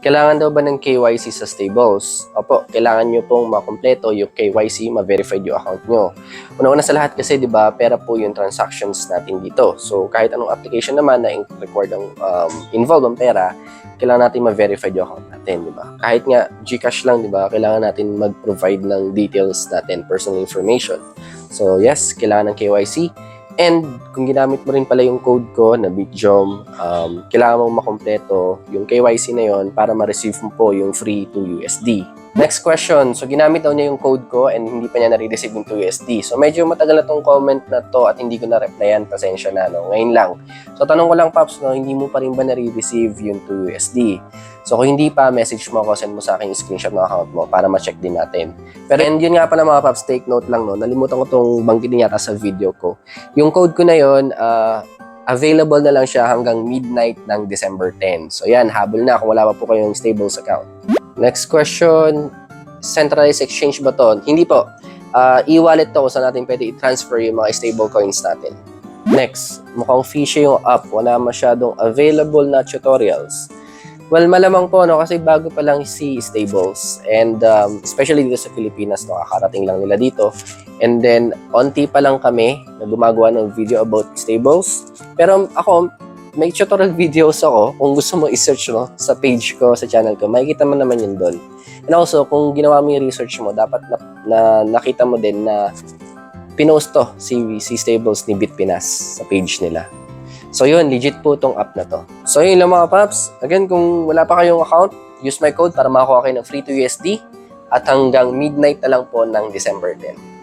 Kailangan daw ba ng KYC sa Stables? Opo, kailangan nyo pong makompleto yung KYC, ma-verified yung account nyo. Una-una sa lahat kasi, di ba, pera po yung transactions natin dito. So, kahit anong application naman na record ang involved ang pera, kailangan natin ma-verified yung account natin, di ba? Kahit nga GCash lang, di ba, kailangan natin mag-provide ng details natin, personal information. So, yes, kailangan ng KYC. And kung ginamit mo rin pala yung code ko na Bitjom, kailangan mong makompleto yung KYC na yon para ma-receive mo po yung free 2 USD. Next question. So, ginamit daw niya yung code ko and hindi pa niya nare-receive yung 2 USD. So, medyo matagal na tong comment na to at hindi ko na-replyan. Pasensya na, no? Ngayon lang. So, tanong ko lang, Paps, no? Hindi mo pa rin ba nare-receive yung 2 USD? So, kung hindi pa, message mo ako, send mo sa akin yung screenshot ng account mo para ma-check din natin. Pero, and yun nga pala mga Paps, take note lang, no? Nalimutan ko tong banggitin yata sa video ko. Yung code ko na yun, available na lang siya hanggang midnight ng December 10. So, yan, habol na kung wala pa po kayong Stables account. Next question, centralized exchange ba to? Hindi po. E-wallet to kung saan natin pwede i-transfer yung mga stable coins natin. Next, mukhang fishy yung app. Wala masyadong available na tutorials. Well, malamang po, no? Kasi bago pa lang si Stables. And especially dito sa Pilipinas, no? Kakarating lang nila dito. And then, onti pa lang kami na gumagawa ng video about Stables. Pero ako, may tutorial videos ako. Kung gusto mo i-search, no, sa page ko, sa channel ko, makikita mo naman yun doon. And also, kung ginawa mo yung research mo, dapat na nakita mo din na pinost to si Stables ni Bitpinas sa page nila. So yun, legit po tong app na to. So yun lang mga Paps. Again, kung wala pa kayong account, use my code para makakuha kayo ng free 2 USD at hanggang midnight na lang po ng December 10.